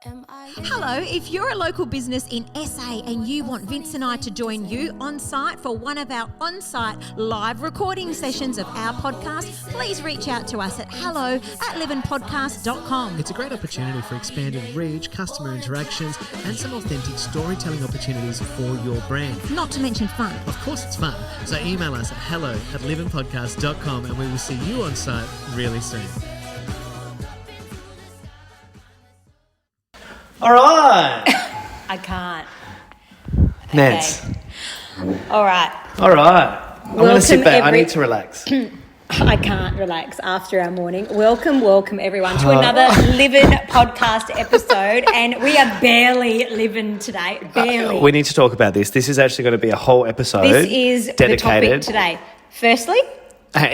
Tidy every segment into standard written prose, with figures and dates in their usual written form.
Hello, if you're a local business in SA and you want Vince and I to join you on site for one of our on-site live recording sessions of our podcast, please reach out to us at hello@livinpodcast.com. It's a great opportunity for expanded reach, customer interactions, and some authentic storytelling opportunities for your brand. Not to mention fun. Of course it's fun. So email us at hello@livinpodcast.com and we will see you on site really soon. All right. I can't. Nance. Okay. All right. I'm going to sit back. I need to relax. I can't relax after our morning. Welcome everyone to another Living podcast episode, and we are barely living today. Barely. We need to talk about this. This is actually going to be a whole episode. This is dedicated. The topic today. Firstly,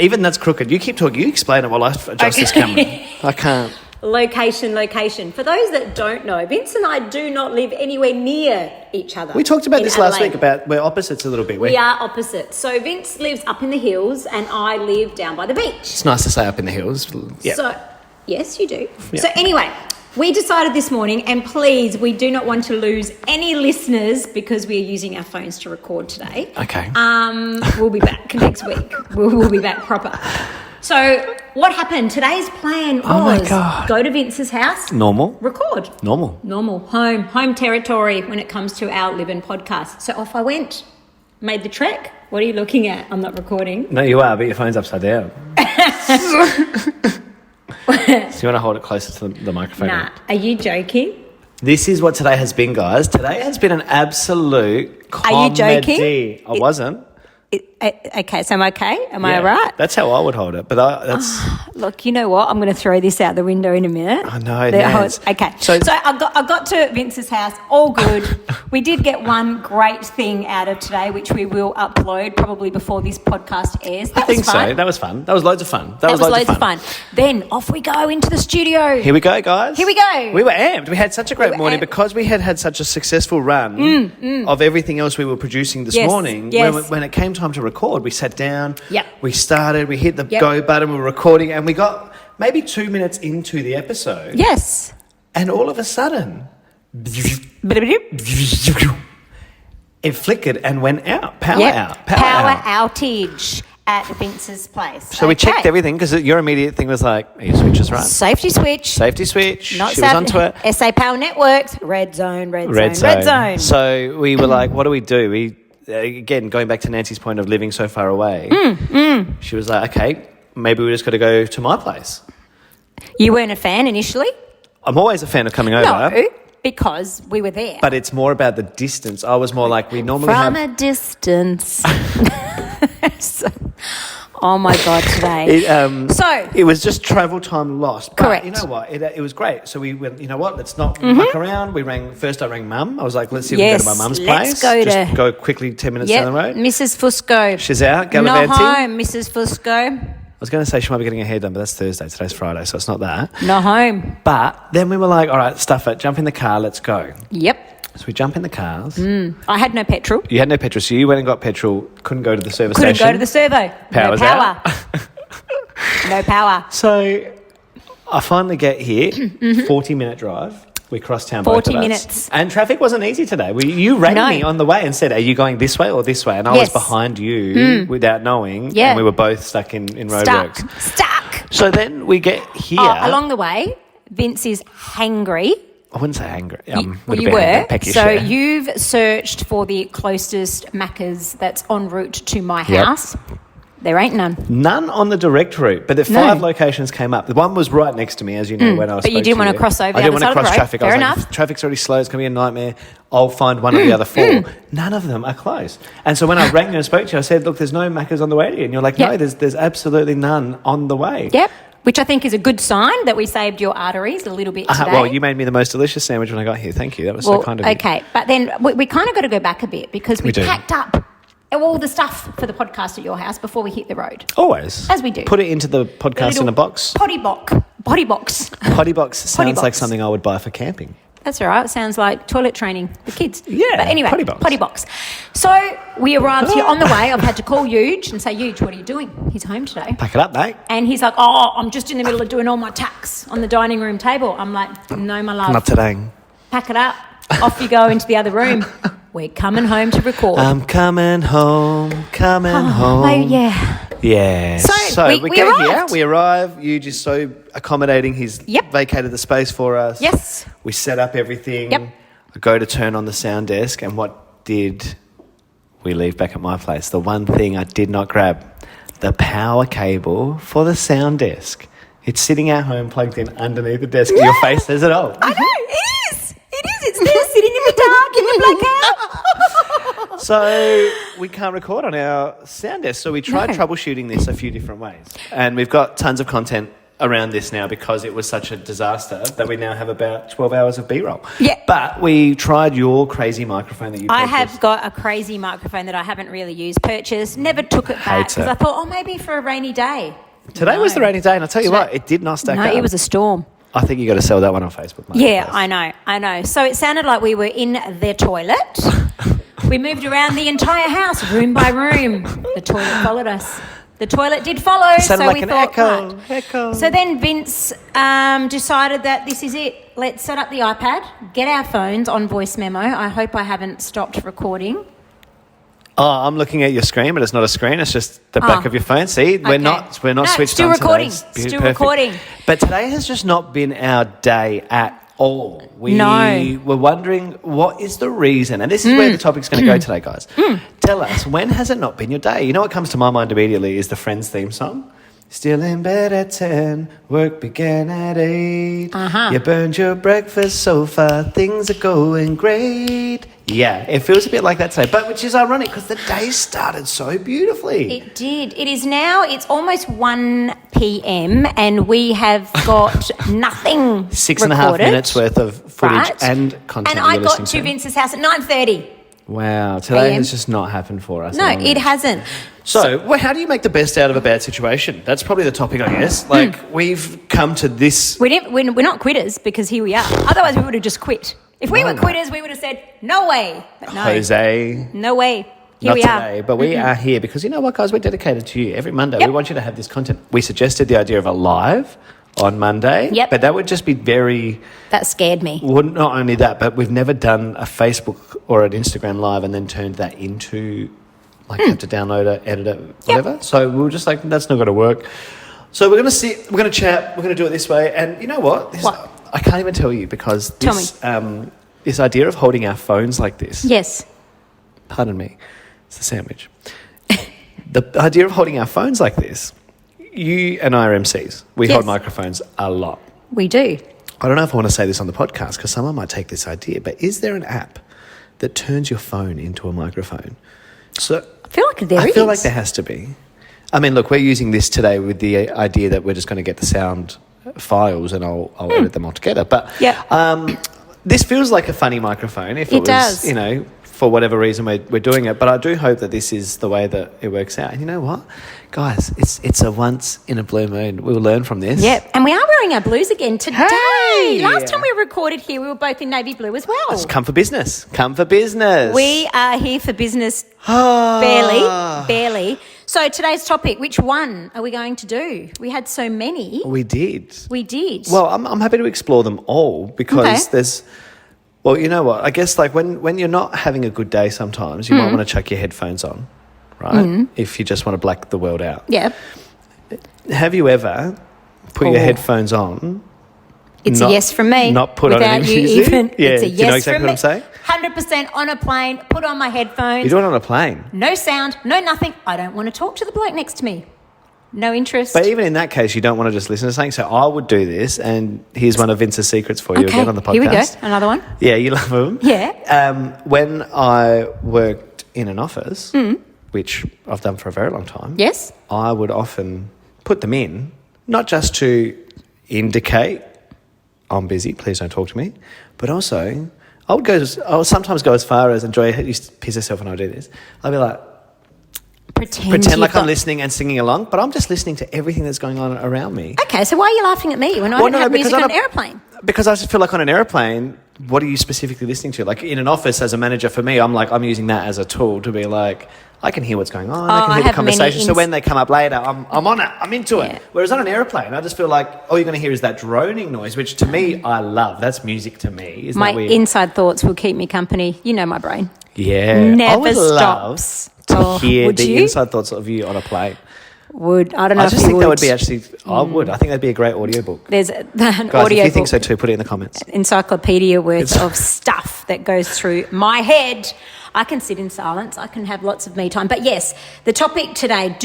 even that's crooked. You keep talking. You explain it while I adjust this camera. I can't. Location. For those that don't know, Vince and I do not live anywhere near each other. We talked about this last Adelaide. week about we're opposites a little bit. We are opposite. So Vince lives up in the hills and I live down by the beach. It's nice to say up in the hills. Yeah. So, yes, you do. Yeah. So anyway, we decided this morning, and please, we do not want to lose any listeners because we are using our phones to record today. Okay. We'll be back next week. We'll be back proper. So what happened? Today's plan was go to Vince's house. Normal. Record. Normal. Home territory when it comes to our Living podcast. So off I went. Made the trek. What are you looking at? I'm not recording. No, you are, but your phone's upside down. So you want to hold it closer to the microphone? Nah. Are you joking? This is what today has been, guys. Today has been an absolute comedy. Are you joking? I wasn't. Okay, so I'm okay? Am I all right? That's how I would hold it. But that's... Look, you know what? I'm going to throw this out the window in a minute. I know, Nance. Okay, so I got to Vince's house, all good. We did get one great thing out of today, which we will upload probably before this podcast airs. I think so. That was fun. That was loads of fun. That was loads of fun. Then off we go into the studio. Here we go, guys. Here we go. We were amped. We had such a great morning because we had such a successful run of everything else we were producing this morning. Yes. When it came time to record, we sat down, Yep. we started, we hit the go button, we were recording, and we got maybe 2 minutes into the episode. Yes. And all of a sudden, it flickered and went out. Power out. Power outage at Vince's place. So we checked everything because your immediate thing was like, are your switches right? Safety switch. Not she was onto it. SA Power Networks. Red zone. So we were like, what do we do? Again, going back to Nancy's point of living so far away, she was like, okay, maybe we just got to go to my place. You weren't a fan initially? I'm always a fan of coming over. No, because we were there. But it's more about the distance. I was more like, we normally From a distance. Oh my God, today. It was just travel time lost. But correct. You know what? It was great. So we went, you know what? Let's not muck around. First I rang Mum. I was like, let's see if we can go to my mum's place. Let's go quickly 10 minutes down the road. Mrs. Fusco. She's out, gallivanting. Not home, Mrs. Fusco. I was going to say she might be getting her hair done, but that's Thursday. Today's Friday, so it's not that. Not home. But then we were like, all right, stuff it. Jump in the car. Let's go. Yep. So we jump in the cars. I had no petrol. You had no petrol, so you went and got petrol. Couldn't go to the service station. Couldn't go to the servo. Power's no power. out. No power. So I finally get here, 40-minute drive. We crossed town both of us. 40 minutes. And traffic wasn't easy today. You rang me on the way and said, are you going this way or this way? And I was behind you without knowing. Yeah. And we were both stuck in roadworks. Stuck. So then we get here. Along the way, Vince is hangry. I wouldn't say hangry. Well, you were. So you've searched for the closest Macca's that's en route to my house. There ain't none. None on the direct route, but the 5 locations came up. The one was right next to me, as you know, when I was. But you didn't want to cross over the other side of the road. I didn't want to cross traffic. Fair I was enough. like, if traffic's already slow, it's going to be a nightmare. I'll find one of the other 4. None of them are close. And so when I rang you and spoke to you, I said, look, there's no Macca's on the way to you. And you're like, no, there's absolutely none on the way. Yep. Which I think is a good sign that we saved your arteries a little bit today. Well, you made me the most delicious sandwich when I got here. Thank you. That was so kind of you. Okay. But then we kind of got to go back a bit because we packed up all the stuff for the podcast at your house before we hit the road. Always. As we do. Put it into the podcast in a box. Potty box. Potty box sounds like something I would buy for camping. That's all right. It sounds like toilet training for kids. Yeah. But anyway, potty box. So we arrived here on the way. I've had to call Huge and say, Huge, what are you doing? He's home today. Pack it up, mate. And he's like, oh, I'm just in the middle of doing all my tax on the dining room table. I'm like, no, my love. Not today. pack it up. Off you go into the other room. We're coming home to record. I'm coming home. Oh, yeah. Yeah. So we get arrived. here. We arrive. You just so accommodating. He's vacated the space for us. Yes. We set up everything. Yep. I go to turn on the sound desk, and what did we leave back at my place? The one thing I did not grab, the power cable for the sound desk. It's sitting at home plugged in underneath the desk. Your face says it all. I know, it is. It's there sitting in the dark in the blackout. So we can't record on our sound desk. So we tried troubleshooting this a few different ways. And we've got tons of content around this now because it was such a disaster that we now have about 12 hours of B-roll. Yeah. But we tried your crazy microphone that you I purchased. have got a crazy microphone that I haven't really used, purchased, never took it back because I thought, maybe for a rainy day. Today was the rainy day, and I'll tell you what, it did not stack up. No, it was a storm. I think you got to sell that one on Facebook, mate. Yeah, I know. So it sounded like we were in the toilet. We moved around the entire house, room by room. The toilet followed us. The toilet did follow, Sounded so like we an thought, echo. So then Vince decided that this is it. Let's set up the iPad, get our phones on voice memo. I hope I haven't stopped recording. Oh, I'm looking at your screen, but it's not a screen. It's just the back of your phone. See, we're not switched still on recording. today. It's Still perfect. recording. But today has just not been our day at all. We No. were wondering what is the reason, and this is where the topic's going to go today, guys. Tell us, when has it not been your day? You know what comes to my mind immediately is the Friends theme song. Still in bed at 10, work began at 8. You burned your breakfast so far, things are going great. Yeah, it feels a bit like that today, but which is ironic because the day started so beautifully. It did. It is now, it's almost 1 p.m. and we have got nothing 6.5 recorded. minutes worth of footage Right. and content. And I you're got listening to Vince's house at 9:30. Wow, today PM. has just not happened for us. No, at all. it hasn't. So, how do you make the best out of a bad situation? That's probably the topic, I guess. Like, we've come to this. We're not quitters because here we are. Otherwise, we would have just quit. If we were quitters, we would have said, no way. But no. Jose. No way. Here Not we today, are. but we are here because you know what, guys? We're dedicated to you. Every Monday, we want you to have this content. We suggested the idea of a live on Monday, but that would just be very... That scared me. Well, not only that, but we've never done a Facebook or an Instagram live and then turned that into, like, have to download it, edit it, whatever. So we were just like, that's not going to work. So we're going to sit, we're going to chat, we're going to do it this way. And you know what? I can't even tell you because this idea of holding our phones like this. Yes. Pardon me. It's a sandwich. The idea of holding our phones like this, you and I are MCs. We hold microphones a lot. We do. I don't know if I want to say this on the podcast because someone might take this idea, but is there an app that turns your phone into a microphone? So I feel like there is. I feel like there has to be. I mean, look, we're using this today with the idea that we're just going to get the sound files and I'll edit them all together. But this feels like a funny microphone if it was, does. you know, for whatever reason we're doing it. But I do hope that this is the way that it works out. And you know what? Guys, it's a once in a blue moon. We'll learn from this. Yep. And we are wearing our blues again today. Hey! Last time we recorded here, we were both in navy blue as well. It's come for business. Come for business. We are here for business. Barely. So today's topic, which one are we going to do? We had so many. We did. Well, I'm happy to explore them all because there's... Well, you know what? I guess like when you're not having a good day sometimes, you might want to chuck your headphones on, right? If you just want to black the world out. Yeah. Have you ever put your headphones on? It's a yes from me. Not put on any music? It's a yes do you know exactly from what I'm saying? 100% on a plane, put on my headphones. You do it on a plane? No sound, no nothing. I don't want to talk to the bloke next to me. No interest. But even in that case, you don't want to just listen to something. So I would do this, and here's one of Vince's secrets for you again on the podcast. Here we go. Another one. Yeah, you love them. Yeah. When I worked in an office, which I've done for a very long time, yes, I would often put them in, not just to indicate I'm busy, please don't talk to me, but also I would sometimes go as far as, and Joy used to piss herself when I do this, I'd be like, pretend like I'm listening and singing along, but I'm just listening to everything that's going on around me. Okay, so why are you laughing at me when I don't have music on an airplane? Because I just feel like on an airplane, what are you specifically listening to? Like in an office as a manager, for me, I'm using that as a tool to be like, I can hear what's going on. I can hear the conversation. So when they come up later, I'm on it. I'm into it. Whereas on an airplane, I just feel like all you're going to hear is that droning noise, which to me, I love. That's music to me. Isn't my that weird? Inside thoughts will keep me company. You know my brain. Yeah. Never I would stops. love to hear the you? inside thoughts of you on a plane. I don't know. I just think that would be actually. I would. I think that'd be a great audiobook. There's an Guys, audio if you book, think so too, put it in the comments. encyclopedia worth of stuff that goes through my head. I can sit in silence. I can have lots of me time. But yes, the topic today,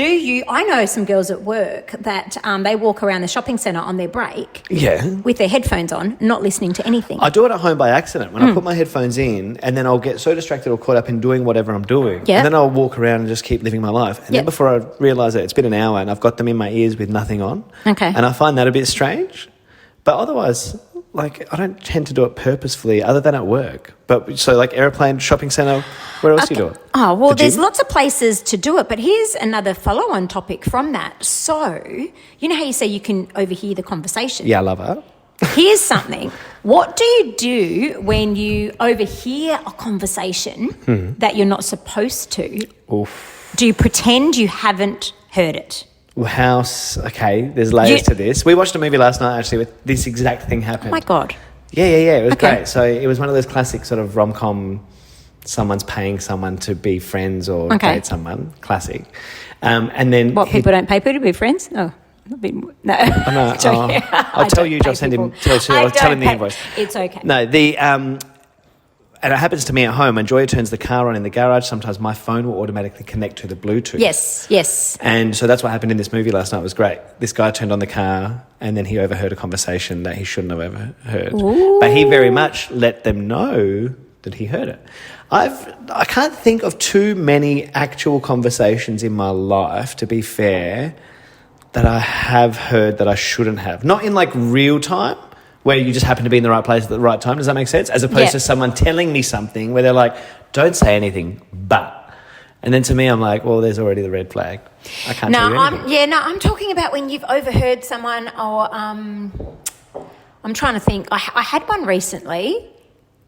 I know some girls at work that they walk around the shopping centre on their break with their headphones on, not listening to anything. I do it at home by accident. When I put my headphones in and then I'll get so distracted or caught up in doing whatever I'm doing. And then I'll walk around and just keep living my life. And then before I realise it, it's been an hour and I've got them in my ears with nothing on. Okay. And I find that a bit strange. But otherwise, like, I don't tend to do it purposefully other than at work. But so like airplane, shopping centre, where else do you do it? Oh, well, The there's gym? lots of places to do it, but here's another follow-on topic from that. So, you know how you say you can overhear the conversation? Yeah, I love it. Here's something. What do you do when you overhear a conversation that you're not supposed to? Oof. Do you pretend you haven't heard it? Well, okay, there's layers to this. We watched a movie last night, actually, with this exact thing happen. Oh, my God. Yeah, it was great. So it was one of those classic sort of rom-com, someone's paying someone to be friends or date someone, classic. And then... people don't pay people to be friends? Oh. No. I'll tell you, I'll tell him the invoice. It's okay. No, and it happens to me at home. When Joya turns the car on in the garage, sometimes my phone will automatically connect to the Bluetooth. Yes. And so that's what happened in this movie last night. It was great. This guy turned on the car and then he overheard a conversation that he shouldn't have overheard. Ooh. But he very much let them know that he heard it. I can't think of too many actual conversations in my life, to be fair, that I have heard that I shouldn't have. Not in like real time, where you just happen to be in the right place at the right time. Does that make sense? As opposed to someone telling me something where they're like, don't say anything, but. And then to me, I'm like, well, there's already the red flag. I can't tell you anything. I'm talking about when you've overheard someone or I'm trying to think. I had one recently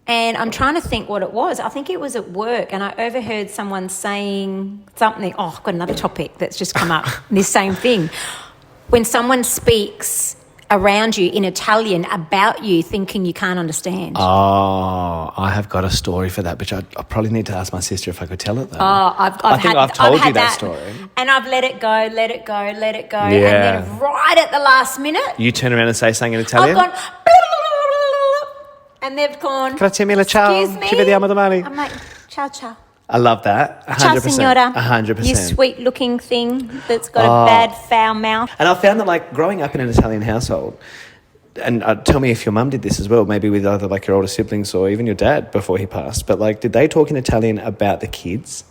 and I'm trying to think what it was. I think it was at work and I overheard someone saying something. Oh, I've got another topic that's just come up. This same thing. When someone speaks around you in Italian about you thinking you can't understand. Oh, I have got a story for that, which I probably need to ask my sister if I could tell it though. I've told you had that story. And I've let it go. Yeah. And then right at the last minute, You turn around and say something in Italian? I've gone, and they've gone, Grazie mille, ciao. Excuse me? Ci vediamo domani. I'm like, ciao. I love that. 100%. Ciao, signora. 100%. You sweet-looking thing that's got a bad, foul mouth. And I found that, like, growing up in an Italian household, and tell me if your mum did this as well, maybe with either, like, your older siblings or even your dad before he passed, but, like, did they talk in Italian about the kids?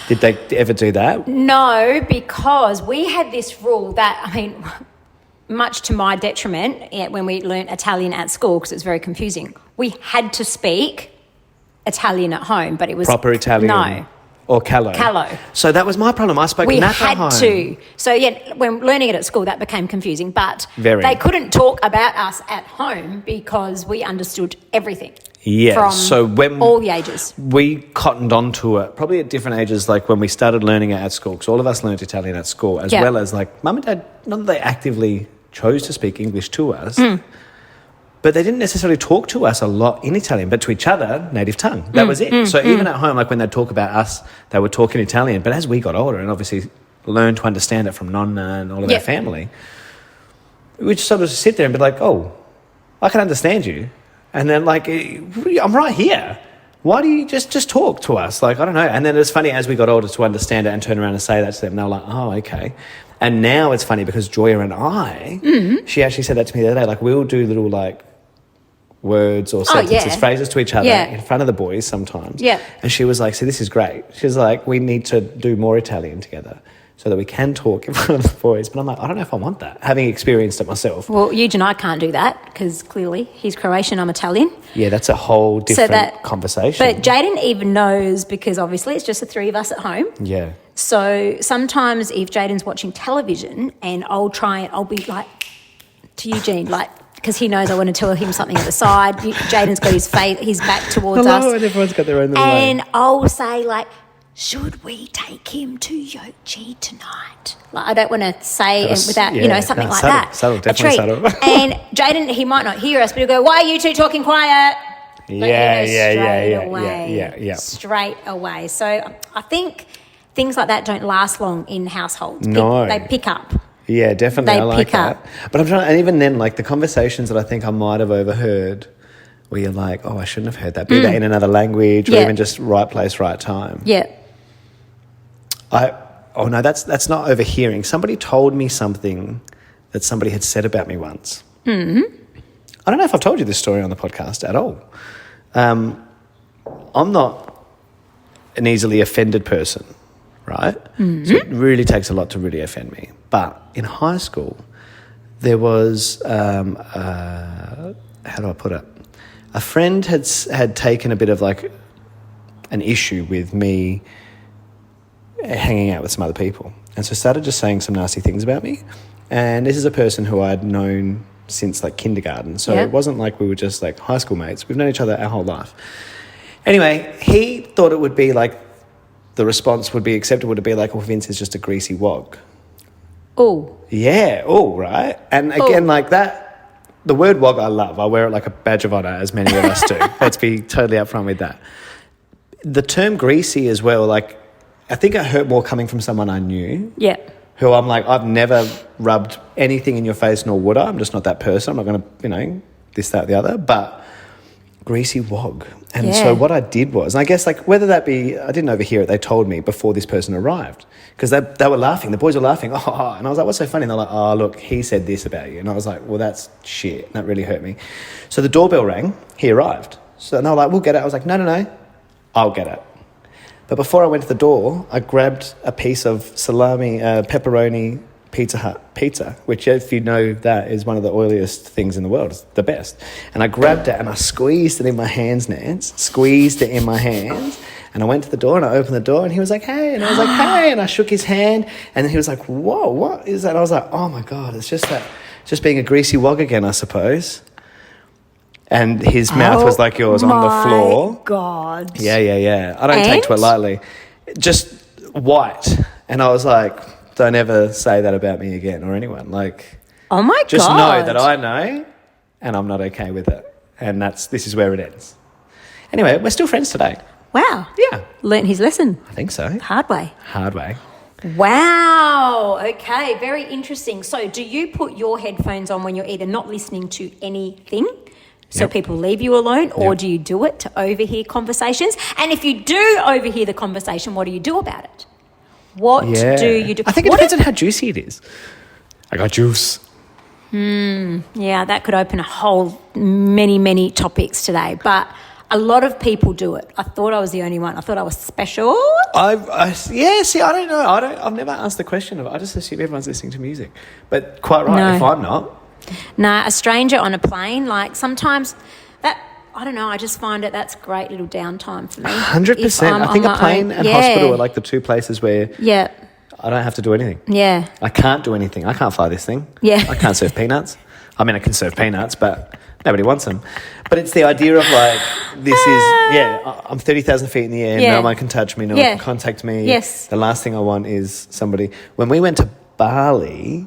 Did they ever do that? No, because we had this rule that, much to my detriment, when we learnt Italian at school, because it was very confusing, we had to speak Italian at home, but it was... Proper Italian? No. Or callo? Callo. So that was my problem. I spoke nat at home. We had to. So, when learning it at school, that became confusing, but they couldn't talk about us at home because we understood everything. Yeah, so when all the ages. We cottoned onto it, probably at different ages, like when we started learning it at school, because all of us learned Italian at school, as well as, like, mum and dad, not that they actively chose to speak English to us, but they didn't necessarily talk to us a lot in Italian, but to each other, native tongue. That was it. So even at home, like when they'd talk about us, they would talk in Italian. But as we got older and obviously learned to understand it from Nonna and all of our family, we'd just sort of sit there and be like, oh, I can understand you. And then, like, I'm right here. Why do you just talk to us? Like, I don't know. And then it's funny as we got older to understand it and turn around and say that to them. And they're like, oh, okay. And now it's funny because Joya and I, she actually said that to me the other day. Like, we'll do little, like, words or sentences, phrases to each other in front of the boys sometimes. Yeah. And she was like, see, this is great. She was like, we need to do more Italian together so that we can talk in front of the boys. But I'm like, I don't know if I want that, having experienced it myself. Well, Euge and I can't do that because clearly he's Croatian, I'm Italian. Yeah, that's a whole different conversation. But Jaden even knows because obviously it's just the three of us at home. Yeah. So sometimes if Jaden's watching television and I'll be like to Eugene, like, because he knows I want to tell him something at the side. Jaden's got his back towards us. And everyone's got their own little way. And I'll say, like, should we take him to Yochi tonight? Like, I don't want to say it without, something like subtle, that. Subtle, definitely subtle. And Jaden, he might not hear us, but he'll go, why are you two talking quiet? Yeah. Straight away. So I think things like that don't last long in households. No. They pick up. Yeah, definitely. I like pick up. that. But I'm trying, and even then, like the conversations that I think I might have overheard, where you're like, oh, I shouldn't have heard that. Be that in another language, or even just right place, right time. Yeah. That's not overhearing. Somebody told me something that somebody had said about me once. Mm-hmm. I don't know if I've told you this story on the podcast at all. I'm not an easily offended person, right? Mm-hmm. So it really takes a lot to really offend me. But in high school, there was, how do I put it? A friend had taken a bit of like an issue with me hanging out with some other people. And so started just saying some nasty things about me. And this is a person who I'd known since like kindergarten. So it wasn't like we were just like high school mates. We've known each other our whole life. Anyway, he thought it would be like, the response would be acceptable to be like, oh, Vince is just a greasy wog. Oh. Yeah, right? And again, like that, the word wog I love. I wear it like a badge of honour, as many of us do. Let's be totally upfront with that. The term greasy as well, like, I think it hurt more coming from someone I knew. Yeah. Who I'm like, I've never rubbed anything in your face, nor would I. I'm just not that person. I'm not going to, this, that, the other. But greasy wog. And so what I did was, and I guess like whether that be, I didn't overhear it, they told me before this person arrived. Because they were laughing. The boys were laughing. Oh, and I was like, what's so funny? And they're like, oh, look, he said this about you. And I was like, well, that's shit. That really hurt me. So the doorbell rang. He arrived. So they were like, we'll get it. I was like, no. I'll get it. But before I went to the door, I grabbed a piece of salami, pepperoni Pizza Hut pizza, which, if you know, that is one of the oiliest things in the world. It's the best. And I grabbed it and I squeezed it in my hands, Nance. Squeezed it in my hands. And I went to the door and I opened the door and he was like, hey. And I was like, hey. And I shook his hand. And then he was like, whoa, what is that? And I was like, oh, my God, it's just being a greasy wog again, I suppose. And his mouth was like yours on the floor. Oh, my God. Yeah. I don't take to it lightly. Just white. And I was like, don't ever say that about me again or anyone. Like, oh, my God. Just know that I know and I'm not okay with it. And this is where it ends. Anyway, we're still friends today. Wow. Yeah. Learned his lesson. I think so. Hard way. Wow. Okay. Very interesting. So do you put your headphones on when you're either not listening to anything, so people leave you alone, or do you do it to overhear conversations? And if you do overhear the conversation, what do you do about it? What do you do? I think it depends on how juicy it is. I got juice. Yeah, that could open a whole many topics today. But a lot of people do it. I thought I was the only one. I thought I was special. I don't know. I've never asked the question. I just assume everyone's listening to music. But quite right, No. if I'm not. Nah, a stranger on a plane, like sometimes that, I don't know, I just find that's great little downtime for me. 100%. I think a plane and hospital are like the two places where I don't have to do anything. Yeah. I can't do anything. I can't fly this thing. Yeah. I can't serve peanuts. I mean, I can serve peanuts, but nobody wants them. But it's the idea of like, I'm 30,000 feet in the air. Yeah. No one can touch me. No one can contact me. Yes. The last thing I want is somebody. When we went to Bali,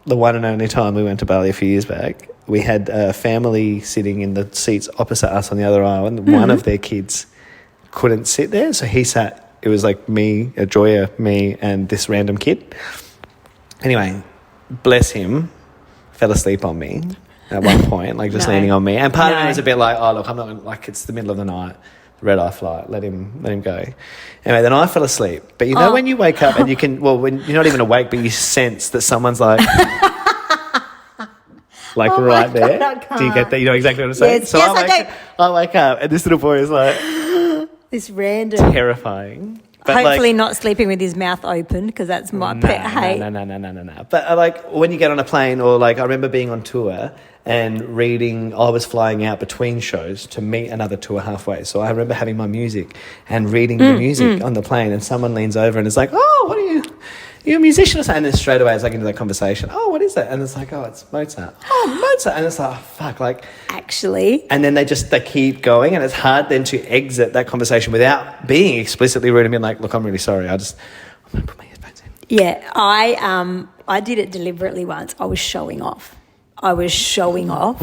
the one and only time we went to Bali a few years back, we had a family sitting in the seats opposite us on the other aisle, and one of their kids couldn't sit there. So he sat, it was like me, Joya, me, and this random kid. Anyway, bless him, fell asleep on me at one point, like just leaning on me. And part of me was a bit like, oh, look, I'm not, like, it's the middle of the night, red-eye flight, let him go. Anyway, then I fell asleep. But you know when you wake up and you can, when you're not even awake, but you sense that someone's like... right there. God, do you get that? You know exactly what I'm saying? Yes, so I wake up and this little boy is like... This random... Terrifying. But hopefully not sleeping with his mouth open, because that's my pet hate. No. But like when you get on a plane, or like I remember being on tour and reading, I was flying out between shows to meet another tour halfway. So I remember having my music and reading the music on the plane, and someone leans over and is like, oh, what are you... you're a musician or something, and then straight away it's like into that conversation. Oh, what is it? And it's like, oh, it's Mozart. Oh, Mozart. And it's like, oh, fuck, like. Actually. And then they keep going, and it's hard then to exit that conversation without being explicitly rude and being like, look, I'm really sorry. I'm going to put my headphones in. Yeah, I did it deliberately once. I was showing off. What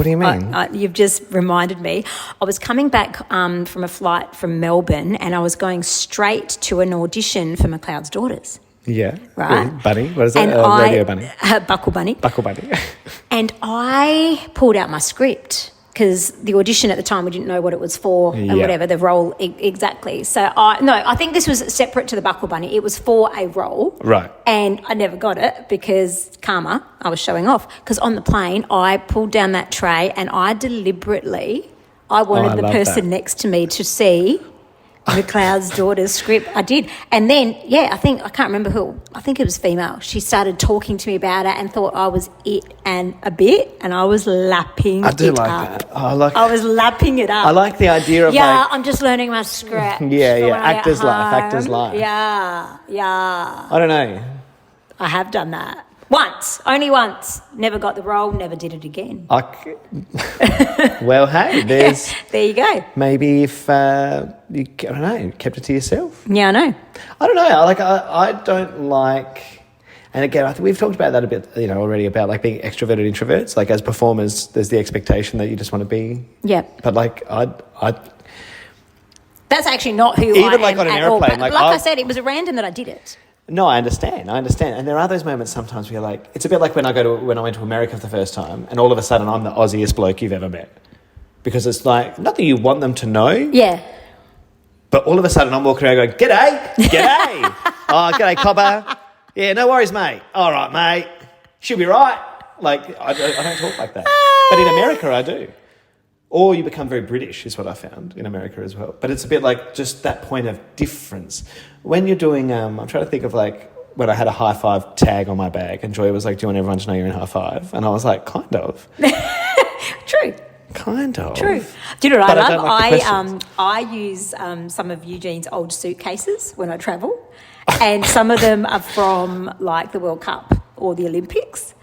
do you mean? You've just reminded me. I was coming back from a flight from Melbourne, and I was going straight to an audition for McLeod's Daughters. Yeah. Right. Yeah. Bunny? What is that? And Radio Bunny? Buckle Bunny. Buckle Bunny. And I pulled out my script because the audition at the time, we didn't know what it was for and whatever, the role exactly. So I think this was separate to the Buckle Bunny. It was for a role. Right. And I never got it because karma, I was showing off. Because on the plane, I pulled down that tray and I wanted the person next to me to see McLeod's Daughter's script. I did. And then, I can't remember who, I think it was female. She started talking to me about it and thought I was it and a bit, and I was lapping it up. I do like that. I was lapping it up. I like the idea of I'm just learning my script. Actor's life. Yeah. I don't know. I have done that. Only once. Never got the role, never did it again. Well, hey, there's... There you go. Maybe if, you kept it to yourself. Yeah, I know. I don't know. I don't like... And again, I think we've talked about that a bit, already, about like being extroverted introverts. Like as performers, there's the expectation that you just want to be... Yeah. But like, that's actually not who I am. Even like on an airplane. But like I said, it was random that I did it. No, I understand. And there are those moments sometimes where you're like, it's a bit like when I went to America for the first time, and all of a sudden I'm the Aussiest bloke you've ever met. Because it's like, not that you want them to know. Yeah. But all of a sudden I'm walking around going, g'day. Oh, g'day, copper. Yeah, no worries, mate. All right, mate. Should be right. Like, I don't talk like that. But in America, I do. Or you become very British is what I found in America as well. But it's a bit like just that point of difference. When you're doing, I'm trying to think of like when I had a high five tag on my bag and Joy was like, do you want everyone to know you're in high five? And I was like, kind of. True. Kind of. True. Do you know what I love? Like I use some of Eugene's old suitcases when I travel. And some of them are from like the World Cup or the Olympics.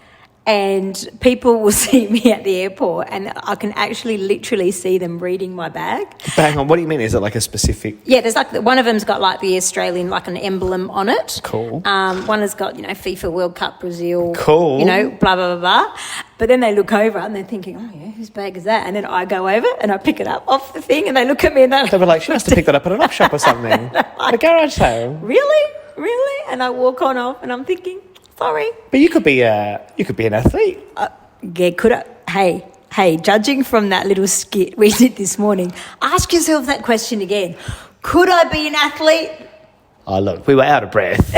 And people will see me at the airport and I can actually literally see them reading my bag. Hang on, what do you mean? Is it like a specific... Yeah, there's like one of them's got like the Australian, like an emblem on it. Cool. One has got, FIFA World Cup Brazil. Cool. Blah, blah, blah, blah. But then they look over and they're thinking, oh, yeah, whose bag is that? And then I go over and I pick it up off the thing and they look at me and they were like, she must have picked that up at an op shop or something. At a garage sale. Really? And I walk on off and I'm thinking... Sorry. But you could be an athlete. Yeah, could I? Hey, judging from that little skit we did this morning, ask yourself that question again. Could I be an athlete? Oh, look, we were out of breath.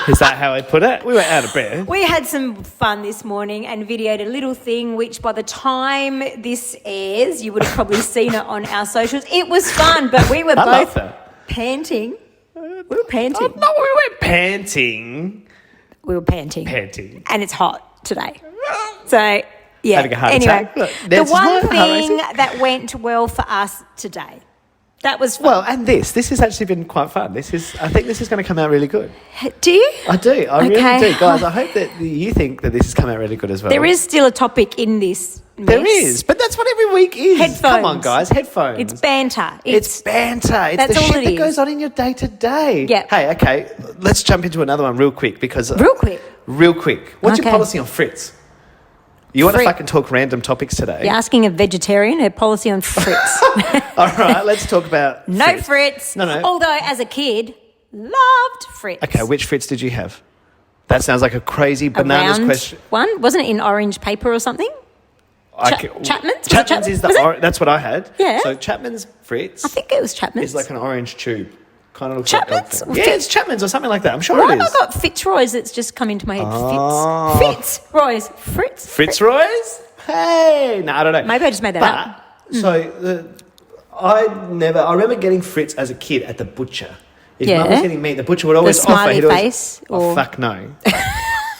Is that how I put it? We were out of breath. We had some fun this morning and videoed a little thing, which by the time this airs, you would have probably seen it on our socials. It was fun, but we were both panting. We were panting. Oh, no, we weren't panting. We were panting. And it's hot today. So, yeah. Having a heart attack. Look, the one thing that went well for us today, that was fun. Well, and this has actually been quite fun. I think this is going to come out really good. Do you? I do. I really do. Guys, I hope that you think that this has come out really good as well. There is still a topic in this mess. There is, but that's what every week is. Headphones. Come on, guys, headphones. It's banter. It's banter. It's that's the all shit it that goes on in your day-to-day. Yeah. Hey, okay, let's jump into another one real quick because... Real quick. What's your policy on Fritz? You want to fucking talk random topics today? You're asking a vegetarian her policy on Fritz. All right, let's talk about No Fritz. No. Although, as a kid, loved Fritz. Okay, which Fritz did you have? That sounds like a crazy bananas question. One? Wasn't it in orange paper or something? Chapman's? Chapman's is the that's what I had. Yeah. So Chapman's Fritz. I think it was Chapman's. It's like an orange tube. Kind of looks Chapman's? like it's Chapman's or something like that. I'm sure it is. I got Fitzroy's that's just come into my head. Fitzroy's. Fritz. Fitzroy's? Hey. No, I don't know. Maybe I just made that up. So I remember getting Fritz as a kid at the butcher. If Mum was getting meat, the butcher would always offer. Smiley face? Oh, fuck no.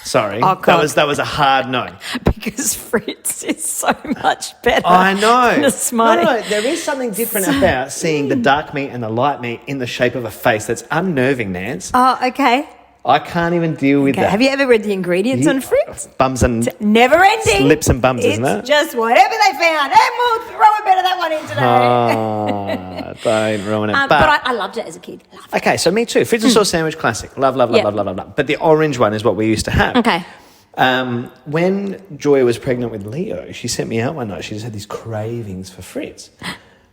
Sorry. Oh, that was a hard no. Because Fritz is so much better. I know. Than a smiley. No, there is something different about seeing the dark meat and the light meat in the shape of a face that's unnerving, Nance. Oh, okay. I can't even deal with that. Have you ever read the ingredients on Fritz? Bums and Never ending. lips and bums, isn't it? It's just whatever they found. And we'll throw a bit of that one in today. Don't ruin it. But I loved it as a kid. Loved it. Okay, so me too. Fritz and sauce sandwich, classic. Love. But the orange one is what we used to have. Okay. When Joy was pregnant with Leo, she sent me out one night. She just had these cravings for Fritz,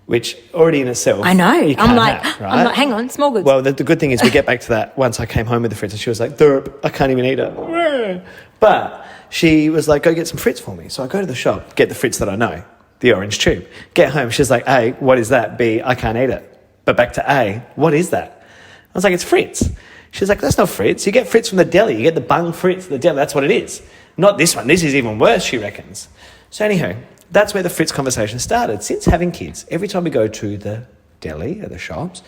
which already in itself, I know. you can't have, right? I'm like, hang on, small goods. Well, the good thing is we get back to that once I came home with the Fritz, and she was like, "Derp, I can't even eat it." But she was like, "Go get some Fritz for me." So I go to the shop, get the Fritz that I know, the orange tube. Get home, she's like, "A, what is that? B, I can't eat it." But back to A, what is that? I was like, "It's Fritz." She's like, "That's not Fritz. You get Fritz from the deli. You get the bung Fritz from the deli. That's what it is. Not this one. This is even worse," she reckons. So anyhow, that's where the Fritz conversation started. Since having kids, every time we go to the deli or the shops,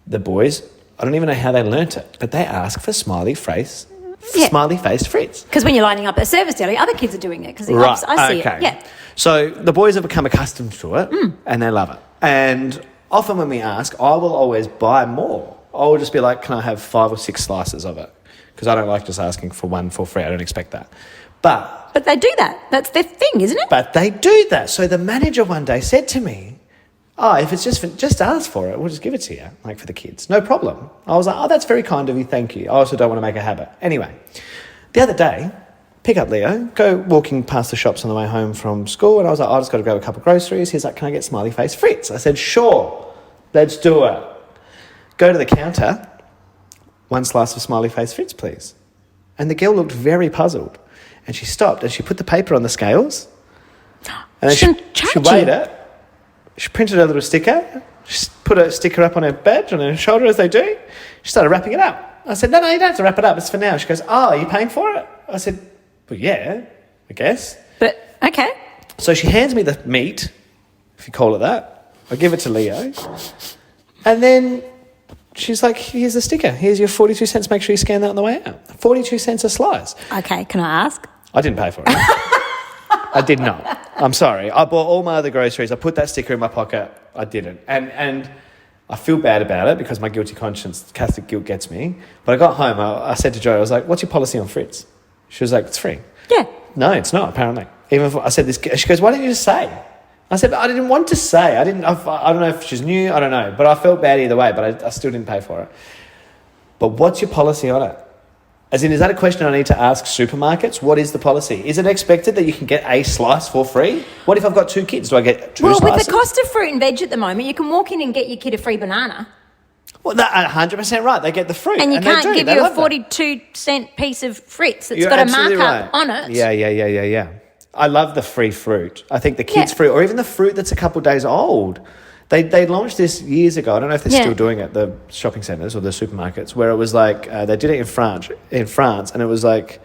the boys, I don't even know how they learnt it, but they ask for smiley-faced Fritz. Because when you're lining up at a service deli, other kids are doing it. Because I see it. Yeah. So the boys have become accustomed to it and they love it. And often when we ask, I will always buy more. I will just be like, "Can I have 5 or 6 slices of it?" Because I don't like just asking for one for free. I don't expect that. But they do that. That's their thing, isn't it? But they do that. So the manager one day said to me, "Oh, if it's just ask for it. We'll just give it to you, like for the kids. No problem." I was like, "Oh, that's very kind of you. Thank you. I also don't want to make a habit." Anyway, the other day, pick up Leo, go walking past the shops on the way home from school, and I was like, "I just got to grab a couple of groceries." He's like, "Can I get smiley face Fritz?" I said, "Sure, let's do it." Go to the counter, 1 slice of smiley face Fritz, please. And the girl looked very puzzled. And she stopped and she put the paper on the scales. And then she weighed it. She printed a little sticker. She put a sticker up on her badge, on her shoulder, as they do. She started wrapping it up. I said, No, you don't have to wrap it up. It's for now. She goes, "Oh, are you paying for it?" I said, "Well, yeah, I guess." But, okay. So she hands me the meat, if you call it that. I give it to Leo. And then she's like, "Here's the sticker. Here's your 42 cents. Make sure you scan that on the way out." 42 cents a slice. Okay, can I ask? I didn't pay for it. I did not. I'm sorry. I bought all my other groceries. I put that sticker in my pocket. I didn't. And I feel bad about it because my guilty conscience, Catholic guilt gets me. But I got home. I said to Joy, I was like, "What's your policy on Fritz?" She was like, "It's free." Yeah. No, it's not, apparently. Even if I said this, she goes, "Why didn't you just say?" I said, "But I didn't want to say. I don't know if she's new. I don't know. But I felt bad either way, but I still didn't pay for it." But what's your policy on it? As in, is that a question I need to ask supermarkets? What is the policy? Is it expected that you can get a slice for free? What if I've got 2 kids? Do I get 2 slices? Well, with the cost of fruit and veg at the moment, you can walk in and get your kid a free banana. Well, that's 100% right. They get the fruit. And you can't give they you a love 42-cent piece of Fritz that's You're got a absolutely markup right. on it. Yeah. I love the free fruit. I think the kids' fruit, or even the fruit that's a couple of days old. They launched this years ago. I don't know if they're still doing it, the shopping centres or the supermarkets, where it was like, they did it in France, and it was like,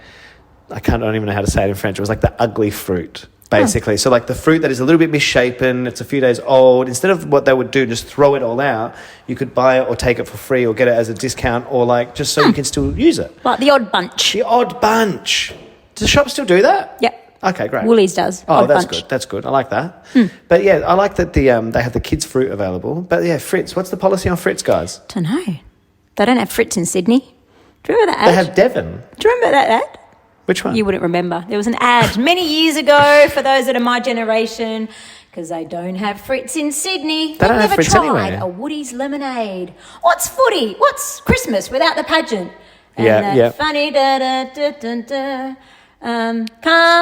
I don't even know how to say it in French. It was like the ugly fruit, basically. So like the fruit that is a little bit misshapen, it's a few days old. Instead of what they would do, just throw it all out, you could buy it or take it for free or get it as a discount, or like just so you can still use it. Like the odd bunch. The odd bunch. Does the shop still do that? Yep. Okay, great. Woolies does. Oh, odd that's bunch. good. That's good. I like that. But yeah, I like that they have the kids' fruit available. But yeah, Fritz. What's the policy on Fritz, guys? Don't know. They don't have Fritz in Sydney. Do you remember that ad? They have Devon. Do you remember that ad? Which one? You wouldn't remember. There was an ad many years ago for those that are my generation, because they don't have Fritz in Sydney. They don't have Fritz never tried anywhere. a Woody's lemonade. What's footy? What's Christmas without the pageant? And Yeah. funny da-da-da-da-da. Come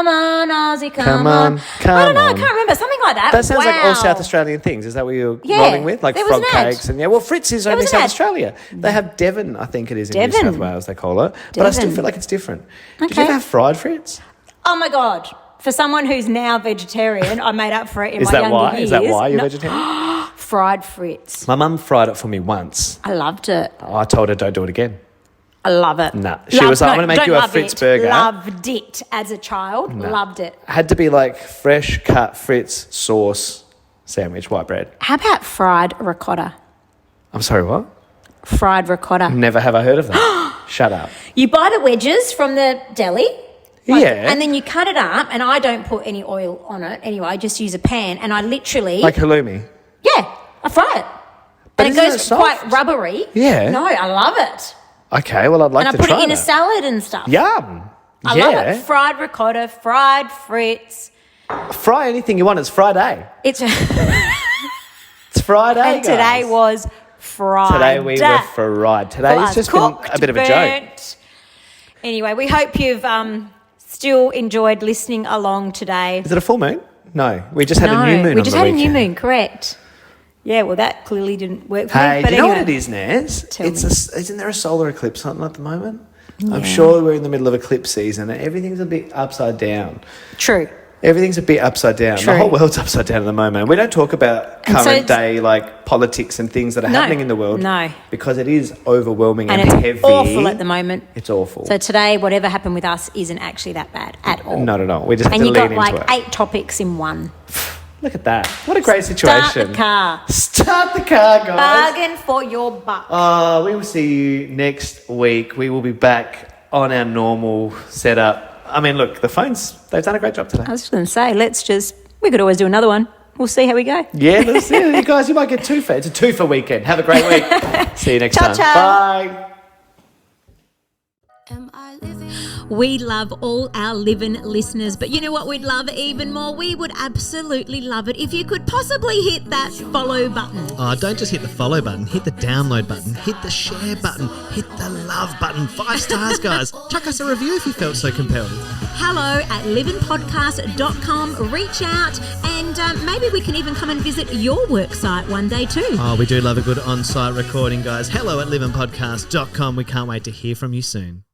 on, Aussie, come on. I don't know, I can't remember. Something like that. That sounds like all South Australian things. Is that what you're rolling with? Like there was frog an ad. cakes and well, Fritz is only was an South ad. Australia. They have Devon, I think it is in New Devon. South Wales. They call it, but I still Devon. feel like it's different. Did Okay. you ever have fried Fritz? Oh my God. For someone who's now vegetarian, I made up for it in Is my that younger why? years. Is that why you're No. vegetarian? Fried Fritz. My mum fried it for me once. I loved it. I told her don't do it again. I love it. Nah. She was like, "I'm gonna make don't you a love Fritz it. burger." Loved it as a child. Loved it. Had to be like fresh cut Fritz sauce sandwich, white bread. How about fried ricotta? I'm sorry, what? Fried ricotta. Never have I heard of that. Shut up. You buy the wedges from the deli. Yeah. And then you cut it up, and I don't put any oil on it anyway. I just use a pan, and I literally... Like halloumi. Yeah, I fry it. But And it isn't goes it soft? quite rubbery. Yeah. No, I love it. Okay, well, I'd like And to I put try it in a that. salad and stuff. Yum. I love it. Fried ricotta, fried Fritz. Fry anything you want. It's Friday. It's It's Friday, and today guys. was Friday. Today we were fried. Today's just been a bit of a joke. Anyway, we hope you've still enjoyed listening along today. Is it a full moon? No, we just had a new moon we on just the had a weekend. new moon, correct. Yeah, well, that clearly didn't work for me. Hey, But do you know anyway, what it is, Naz? Tell me. Isn't there a solar eclipse on at the moment? I'm Yeah. sure we're in the middle of eclipse season and everything's a bit upside down. True. Everything's a bit upside down. True. The whole world's upside down at the moment. We don't talk about And so current it's- day like politics and things that are happening in the world. No. Because it is overwhelming and, And it's heavy. awful at the moment. It's awful. So today, whatever happened with us isn't actually that bad at all. Not at all. We just have And to you lean got into like it. 8 topics in one. Look at that. What a great situation. Start the car. Start the car, guys. Bargain for your buck. We will see you next week. We will be back on our normal setup. I mean, look, the phones, they've done a great job today. I was just going to say, we could always do another one. We'll see how we go. Yeah, let's see. You guys, you might get two for. It's a 2 for weekend. Have a great week. See you next time. Ciao. Bye. We love all our Livin' listeners, but you know what we'd love even more? We would absolutely love it if you could possibly hit that follow button. Oh, don't just hit the follow button, hit the download button, hit the share button, hit the love button. 5 stars, guys. Chuck us a review if you felt so compelled. hello@livinpodcast.com. Reach out and maybe we can even come and visit your work site one day too. Oh, we do love a good on-site recording, guys. hello@livinpodcast.com. We can't wait to hear from you soon.